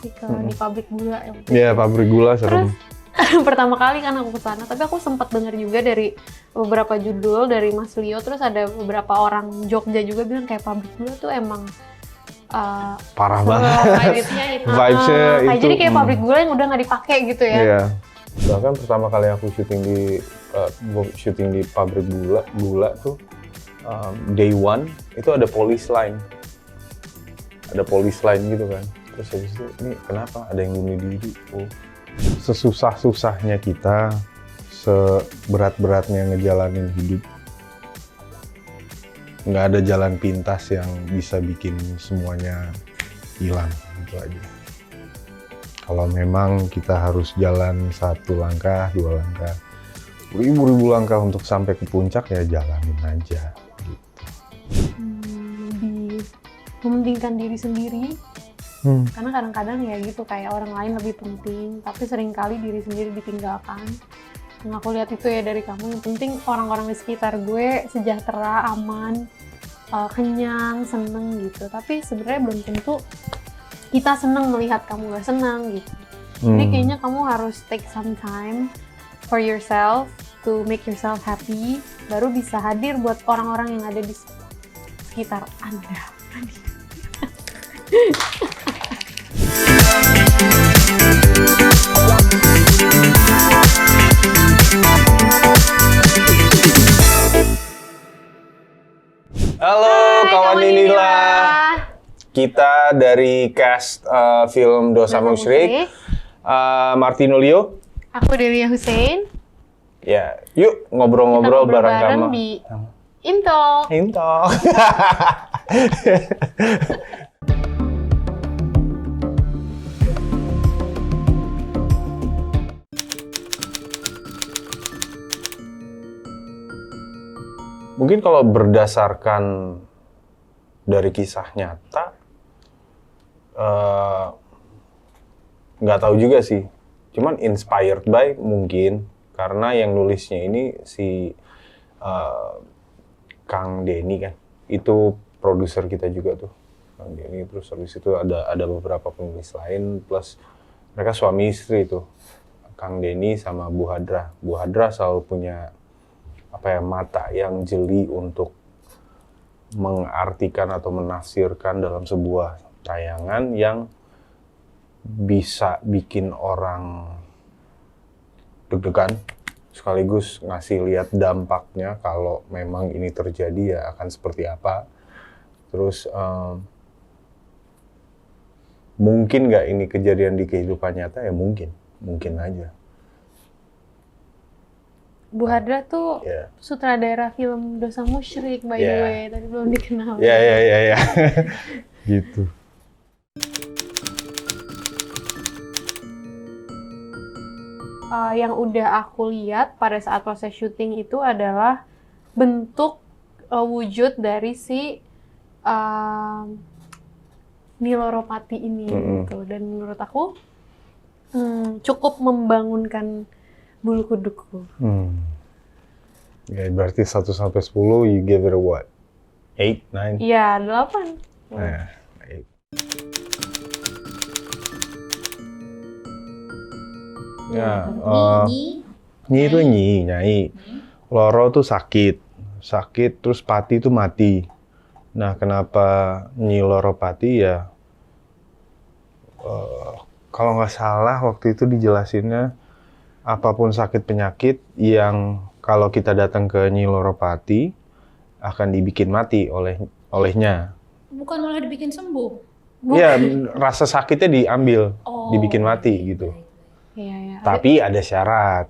sih di pabrik gula yang Iya, pabrik gula serem. pertama kali kan aku kesana, tapi aku sempat dengar juga dari beberapa judul dari Mas Leo, terus ada beberapa orang Jogja juga bilang kayak pabrik gula tuh emang Parah banget. vibes-nya itu. Vibes-nya itu. Jadi kayak pabrik gula yang udah nggak dipakai gitu ya. Iya. Bahkan pertama kali aku syuting di pabrik gula tuh day one itu ada police line. Ada police line gitu kan. Terus habis itu, ini kenapa? Ada yang bunuh diri. Oh. Sesusah-susahnya kita, seberat-beratnya ngejalanin hidup, nggak ada jalan pintas yang bisa bikin semuanya hilang, itu aja. Kalau memang kita harus jalan 1 langkah, 2 langkah, ribu-ribu langkah untuk sampai ke puncak, ya jalanin aja. Gitu. Lebih mementingkan diri sendiri. Karena kadang-kadang ya gitu, kayak orang lain lebih penting, tapi seringkali diri sendiri ditinggalkan. Yang aku lihat itu ya dari kamu, yang penting orang-orang di sekitar gue sejahtera, aman, kenyang, seneng gitu. Tapi sebenarnya belum tentu kita seneng melihat kamu gak senang gitu. Jadi kayaknya kamu harus take some time for yourself, to make yourself happy, baru bisa hadir buat orang-orang yang ada di sekitar Anda. Halo kawan inilah. Kita dari cast film Dosa Musyrik. Martino Leo. Aku Delia Hussein. Ya, yuk ngobrol-ngobrol bareng kamu. Di Into. Mungkin kalau berdasarkan dari kisah nyata, nggak tahu juga sih. Cuman inspired by mungkin, karena yang nulisnya ini si Kang Denny kan. Itu produser kita juga tuh, Kang Denny. Terus habis itu ada beberapa penulis lain, plus mereka suami istri tuh, Kang Denny sama Bu Hadra. Bu Hadra selalu punya mata yang jeli untuk mengartikan atau menafsirkan dalam sebuah tayangan yang bisa bikin orang deg-degan, sekaligus ngasih lihat dampaknya kalau memang ini terjadi ya akan seperti apa. Terus mungkin nggak ini kejadian di kehidupan nyata, ya mungkin aja. Bu Hadra tuh sutradara film Dosa Musyrik, by the way, tadi belum dikenal. Ya. Gitu. Yang udah aku lihat pada saat proses syuting itu adalah bentuk wujud dari si Niloropati ini gitu. Dan menurut aku cukup membangunkan bulu kudukku. Ya, berarti 1 sampai 10, you give it a what? 8, 9? Iya, 8. Nah, 8. Ya, Nyi itu Nyai. Loro tuh sakit, terus Pati tuh mati. Nah, kenapa Nyi Loropati ya? Kalau nggak salah waktu itu dijelasinnya, apapun sakit penyakit yang kalau kita datang ke Nyi Loropati akan dibikin mati olehnya. Bukan malah dibikin sembuh. Iya, rasa sakitnya diambil, dibikin mati gitu. Iya. Tapi ada syarat.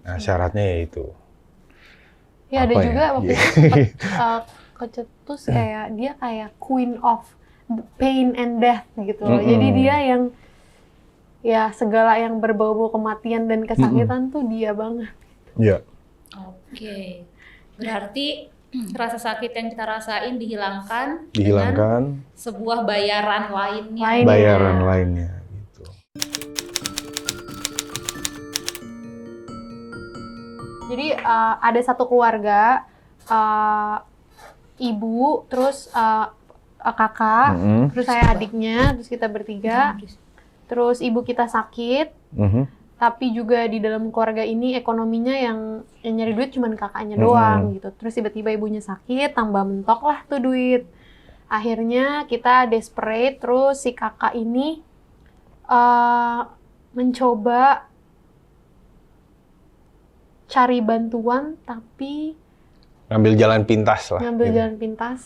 Nah, syaratnya yaitu. Ya, ada juga waktu itu kecetus kayak dia kayak queen of pain and death gitu loh. Jadi dia yang ya segala yang berbau-bau kematian dan kesakitan tuh dia banget. Iya. Oke. Berarti rasa sakit yang kita rasain dihilangkan Dihilangkan. dengan sebuah bayaran lainnya. Bayaran lainnya gitu. Jadi ada satu keluarga, ibu, terus kakak, terus saya adiknya, terus kita bertiga. Terus ibu kita sakit, tapi juga di dalam keluarga ini ekonominya yang nyari duit cuman kakaknya doang gitu. Terus tiba-tiba ibunya sakit, tambah mentok lah tuh duit. Akhirnya kita desperate, terus si kakak ini mencoba cari bantuan, tapi Ngambil jalan pintas lah. ngambil gitu. jalan pintas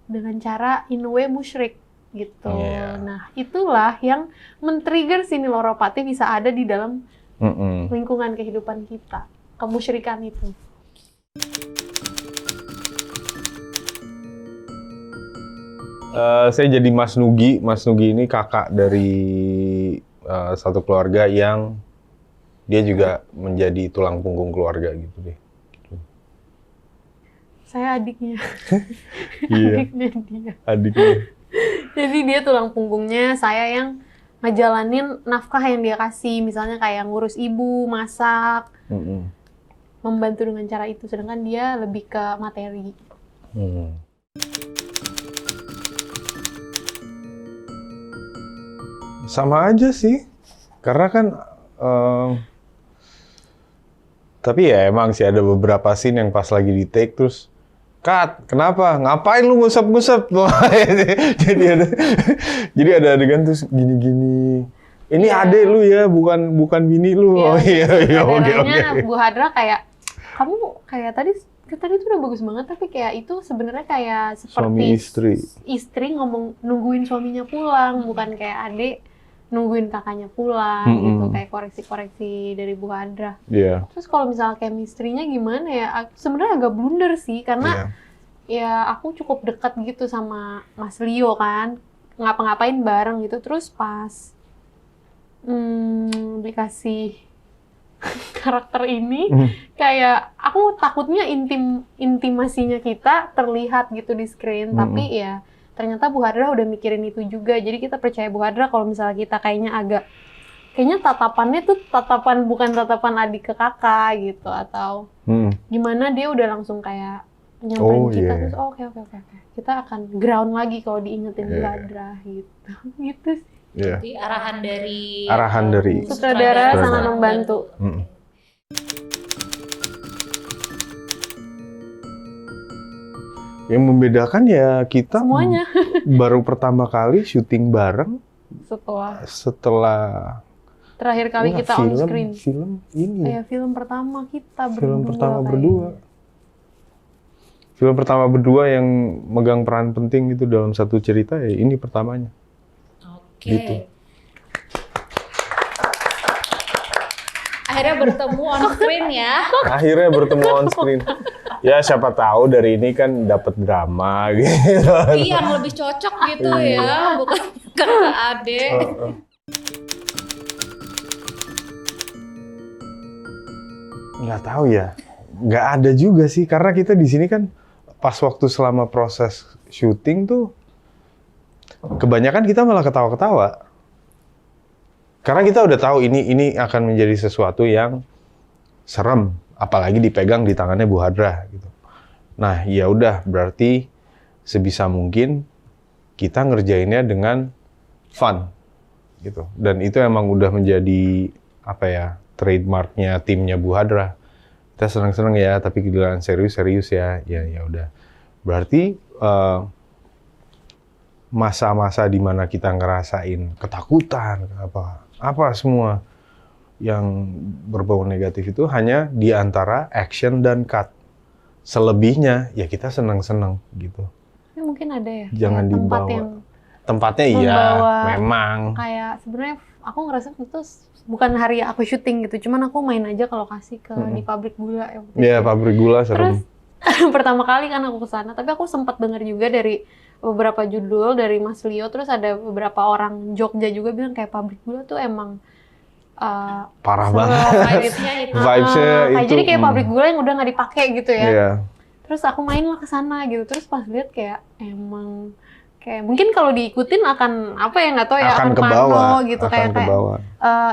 dengan cara in a way musyrik gitu. Iya. Nah, itulah yang men-trigger si Niloropati bisa ada di dalam lingkungan kehidupan kita. Kemusyrikan itu. Saya jadi Mas Nugi. Mas Nugi ini kakak dari satu keluarga yang dia juga menjadi tulang punggung keluarga gitu deh. Saya adiknya. Iya. Adiknya dia. Adiknya. Jadi dia tulang punggungnya, saya yang ngejalanin nafkah yang dia kasih. Misalnya kayak ngurus ibu, masak, membantu dengan cara itu. Sedangkan dia lebih ke materi. Sama aja sih, karena kan tapi ya emang sih ada beberapa scene yang pas lagi di take terus cut, kenapa? Ngapain lu ngusap-ngusap? jadi ada adegan terus gini-gini. Ini ade lu ya, bukan bini lu. Oh iya, oke. Bu Hadra kayak, kamu kayak tadi tuh udah bagus banget, tapi kayak itu sebenarnya kayak seperti Suami istri ngomong nungguin suaminya pulang, bukan kayak adik nungguin kakaknya pulang gitu, kayak koreksi-koreksi dari Bu Hadra. Iya. Terus kalau misalnya chemistry-nya gimana ya? Sebenarnya agak blunder sih, karena ya aku cukup dekat gitu sama Mas Leo kan, ngapa-ngapain bareng gitu. Terus pas dikasih karakter ini, kayak aku takutnya intimasinya kita terlihat gitu di screen, tapi ya ternyata Bu Hadra udah mikirin itu juga. Jadi kita percaya Bu Hadra kalau misalnya kita kayaknya tatapannya tuh bukan tatapan adik ke kakak gitu, atau gimana, dia udah langsung kayak nyamperin kita terus oke. Kita akan ground lagi kalau diingetin Bu Hadra gitu. Gitu sih. Jadi arahan dari sutradara sangat membantu. Yang membedakan ya kita Semuanya. baru pertama kali syuting bareng setelah terakhir kali kita on screen. Film ini. Film pertama kita berdua. Film pertama berdua yang megang peran penting itu dalam satu cerita, ya ini pertamanya. Oke. Gitu. Akhirnya bertemu on screen ya. Akhirnya bertemu on screen. Ya siapa tahu dari ini kan dapat drama gitu. Iya, yang lebih cocok gitu ya, bukan kakak adik. Nggak tahu ya, nggak ada juga sih, karena kita di sini kan pas waktu selama proses syuting tuh kebanyakan kita malah ketawa-ketawa. Karena kita udah tahu ini akan menjadi sesuatu yang serem, apalagi dipegang di tangannya Bu Hadra gitu. Nah, ya udah, berarti sebisa mungkin kita ngerjainnya dengan fun gitu. Dan itu emang udah menjadi trademarknya timnya Bu Hadra. Kita senang-senang ya, tapi giliran serius-serius ya. Ya udah. Berarti masa-masa di mana kita ngerasain ketakutan, apa semua yang berbau negatif itu hanya di antara action dan cut. Selebihnya ya kita senang-senang gitu. Tapi mungkin ada ya. Jangan tempat dibawa. yang Tempatnya iya, memang. Kayak sebenarnya aku ngerasa itu bukan hari aku syuting gitu, cuman aku main aja ke lokasi di pabrik gula. Iya, pabrik gula serem. Terus pertama kali kan aku kesana, tapi aku sempat dengar juga dari beberapa judul dari Mas Leo, terus ada beberapa orang Jogja juga bilang kayak pabrik gula tuh emang parah banget. Vibes-nya itu. Jadi kayak pabrik gula yang udah nggak dipakai gitu ya. Iya. Terus aku main lah ke sana gitu. Terus pas lihat kayak emang kayak mungkin kalau diikutin akan nggak tahu ya, akan kebawa gitu, kayak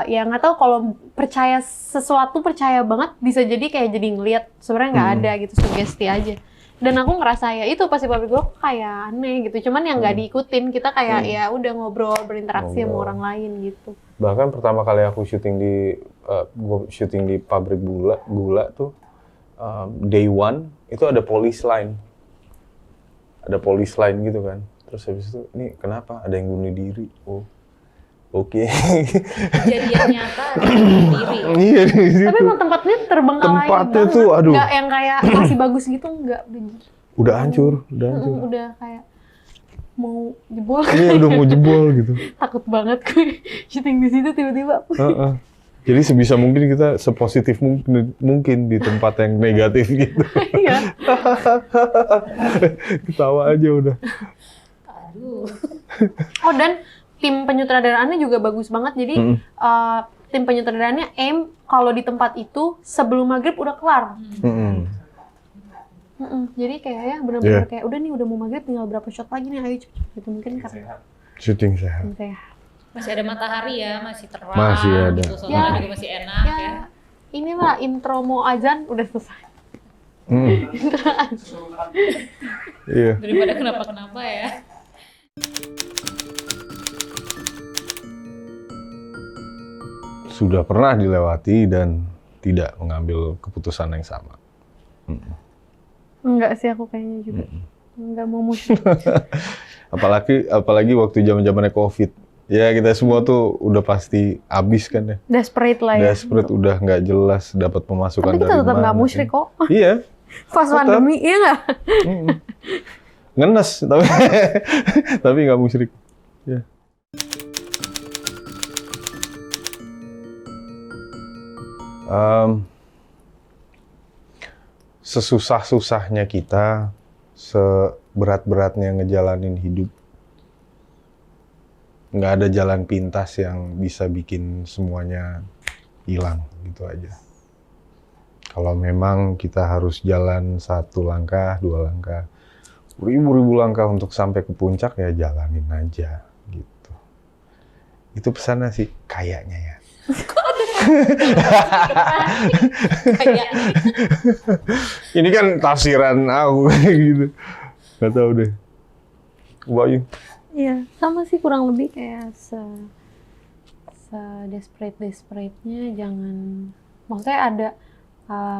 ya nggak tahu, kalau percaya banget bisa jadi kayak jadi ngelihat sebenarnya nggak ada gitu, sugesti aja. Dan aku ngerasa ya itu pasti pabrik gula kok kayak aneh gitu. Cuman yang nggak diikutin, kita kayak ya udah ngobrol, berinteraksi sama orang lain gitu. Bahkan pertama kali aku syuting di pabrik gula tuh day one itu ada police line. Ada police line gitu kan. Terus habis itu, ini kenapa? Ada yang bunuh diri. Oh, oke. Kejadian nyata ada yang bunuh diri. Iya di situ. Tapi emang tempatnya terbengkalai Tempatnya banget. tuh, aduh. Nggak yang kayak masih bagus gitu, nggak. Udah hancur, udah hancur. Udah kayak mau jebol. Iya, udah mau jebol gitu. Takut banget gue syuting di situ tiba-tiba. Jadi sebisa mungkin kita sepositif mungkin di tempat yang negatif gitu. Iya. Ketawa aja udah. Aduh. Oh, dan tim penyutradaraannya juga bagus banget. Jadi tim penyutradaraannya aim kalau di tempat itu sebelum maghrib udah kelar. Jadi kayak ya benar-benar kayak udah nih udah mau maghrib tinggal berapa shot lagi nih, ayo cepet gitu mungkin karena Syuting sehat. Masih ada matahari ya, masih terang. Masih ada. Gitu, soalnya juga masih enak ya. Inilah intro mau azan udah selesai. Intro azan. Iya. Daripada kenapa-kenapa ya. Sudah pernah dilewati dan tidak mengambil keputusan yang sama. Enggak sih aku kayaknya juga. Enggak mau musyrik. apalagi waktu zamannya COVID. Ya kita semua tuh udah pasti habis kan ya. Desperate lah ya. Desperate udah nggak jelas dapat pemasukan tapi kita dari tetap mana. nggak musyrik kok. Iya. Pas pandemi, iya nggak? Ngenes tapi nggak musyrik. Ya. Sesusah-susahnya kita, seberat-beratnya ngejalanin hidup, nggak ada jalan pintas yang bisa bikin semuanya hilang gitu aja. Kalau memang kita harus jalan 1 langkah, 2 langkah, ribu-ribu langkah untuk sampai ke puncak, ya jalanin aja gitu. Itu pesannya sih kayaknya ya. Ini kan tafsiran aku gitu. Gak tau deh. What about you? Iya, sama sih kurang lebih kayak desperate-nya jangan, maksudnya ada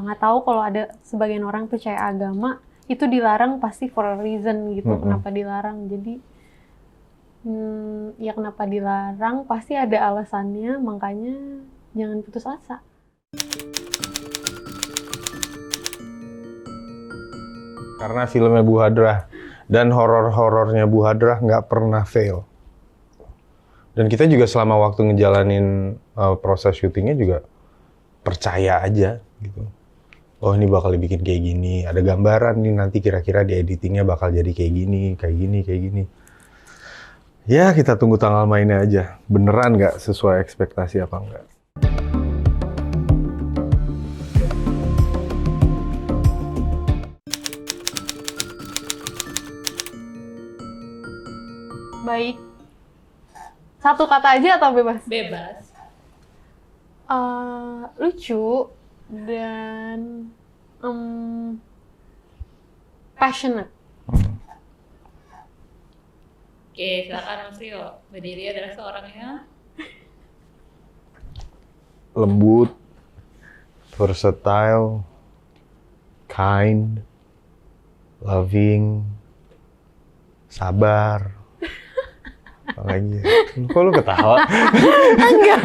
nggak tahu kalau ada sebagian orang percaya agama itu dilarang pasti for a reason gitu. Kenapa dilarang, jadi ya kenapa dilarang pasti ada alasannya, makanya jangan putus asa. Karena filmnya Bu Hadrah dan horor-horornya Bu Hadrah nggak pernah fail. Dan kita juga selama waktu ngejalanin proses syutingnya juga percaya aja gitu. Oh ini bakal dibikin kayak gini, ada gambaran nih nanti kira-kira di editingnya bakal jadi kayak gini, kayak gini, kayak gini. Ya kita tunggu tanggal mainnya aja, beneran nggak sesuai ekspektasi apa enggak. Baik. Satu kata aja atau bebas? Bebas. Lucu dan passionate. Oke, silakan Mas Rio. Mbak Diri adalah seorang yang Lembut, versatile, kind, loving, sabar. Makanya, kok lu ketawa? Enggak.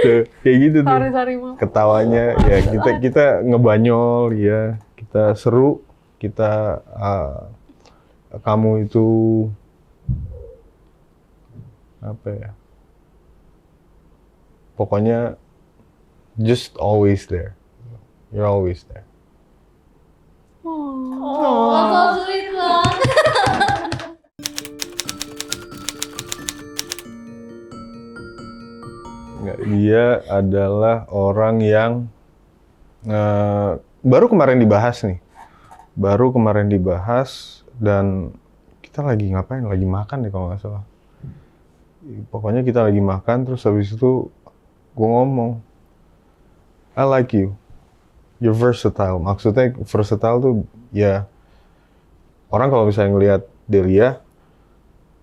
Tuh, kayak gitu tuh. Sorry, maaf. Ketawanya ya kita ngebanyol ya, kita seru, kita kamu itu apa ya? Pokoknya just always there. You're always there. so sweet banget. Dia adalah orang yang baru kemarin dibahas dan kita lagi ngapain? Lagi makan deh kalau nggak salah. Pokoknya kita lagi makan terus habis itu gue ngomong, I like you. you're versatile. Maksudnya versatile tuh ya, orang kalau misalnya ngelihat Delia,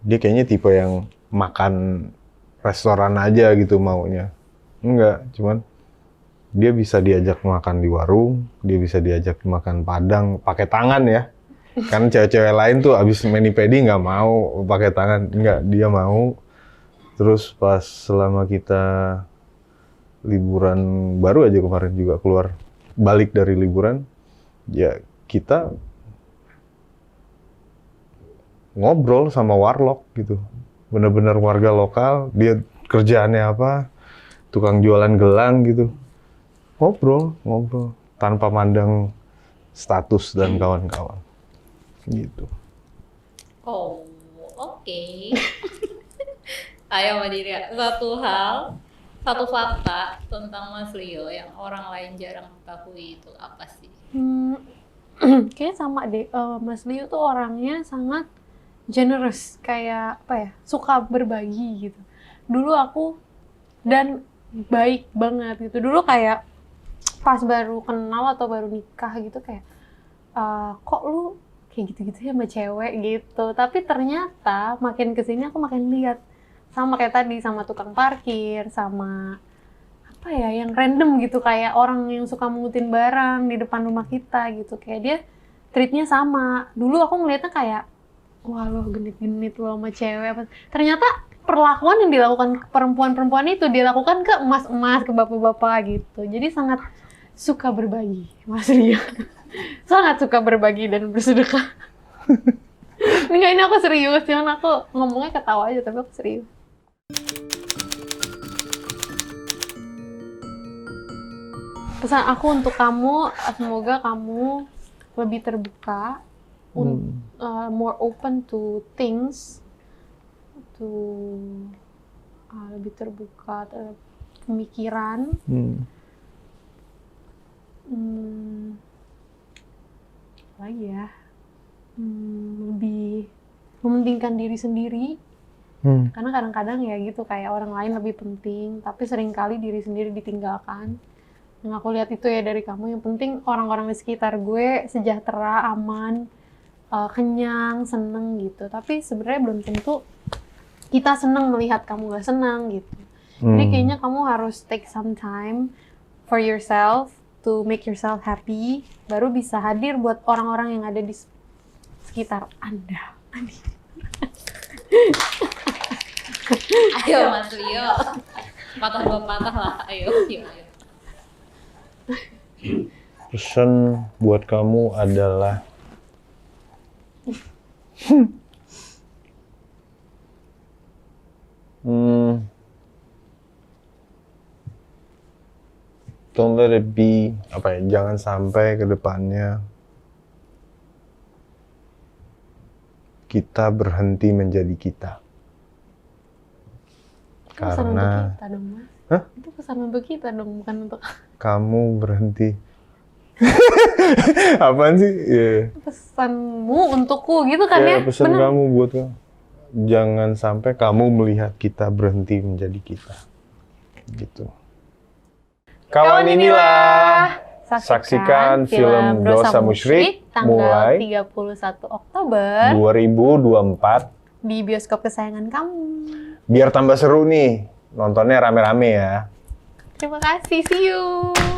dia kayaknya tipe yang makan restoran aja gitu maunya. Enggak, cuman dia bisa diajak makan di warung, dia bisa diajak makan Padang pakai tangan ya. Kan cewek-cewek lain tuh abis mani-pedi nggak mau pakai tangan, enggak, dia mau. Terus pas selama kita liburan baru aja kemarin juga keluar, balik dari liburan, ya kita ngobrol sama warlock gitu. Bener-bener warga lokal, dia kerjaannya apa, tukang jualan gelang gitu. Ngobrol tanpa mandang status dan kawan-kawan. Gitu. Oh, oke. Ayo Mbak Diria, satu fakta tentang Mas Leo yang orang lain jarang ketahui itu apa sih? Kayaknya sama deh, Mas Leo tuh orangnya sangat generous, kayak apa ya, suka berbagi gitu. Dulu aku, dan baik banget gitu. Dulu kayak pas baru kenal atau baru nikah gitu kayak, kok lu kayak gitu-gitu ya sama cewek gitu. Tapi ternyata makin kesini aku makin lihat, sama kayak tadi, sama tukang parkir, sama apa ya, yang random gitu, kayak orang yang suka mengutin barang di depan rumah kita gitu. Kayak dia treatnya sama. Dulu aku ngeliatnya kayak, wah lo genit-genit lo sama cewek apa. Ternyata perlakuan yang dilakukan ke perempuan-perempuan itu dilakukan ke emas-emas, ke bapak-bapak gitu. Jadi sangat suka berbagi, Mas Rio. Sangat suka berbagi dan bersedekah. Enggak, ini aku serius, cuman aku ngomongnya ketawa aja, tapi aku serius. Pesan aku untuk kamu, semoga kamu lebih terbuka, more open to things, lebih terbuka terhadap pemikiran. Lagi ya, lebih mementingkan diri sendiri. Karena kadang-kadang ya gitu, kayak orang lain lebih penting, tapi seringkali diri sendiri ditinggalkan. Yang aku lihat itu ya dari kamu, yang penting orang-orang di sekitar gue sejahtera, aman, kenyang, seneng gitu. Tapi sebenarnya belum tentu kita seneng melihat kamu gak senang gitu. Jadi kayaknya kamu harus take some time for yourself, to make yourself happy, baru bisa hadir buat orang-orang yang ada di sekitar Anda. Ayo Mas Leo, patah dua patah lah, ayo. Pesan buat kamu adalah don't let it be, apa ya, jangan sampai ke depannya kita berhenti menjadi kita. Karena pesan untuk kita dong, Mas. Hah? Itu pesan untuk kita dong, bukan untuk kamu berhenti. Apaan sih? Yeah. Pesanmu untukku gitu kan ya? Pesan Bener. kamu buat kamu. Jangan sampai kamu melihat kita berhenti menjadi kita. Gitu. Kawan inilah, saksikan film Dosa Musyrik mulai 31 Oktober 2024 di bioskop kesayangan kamu. biar tambah seru nih, nontonnya rame-rame ya. Terima kasih, see you!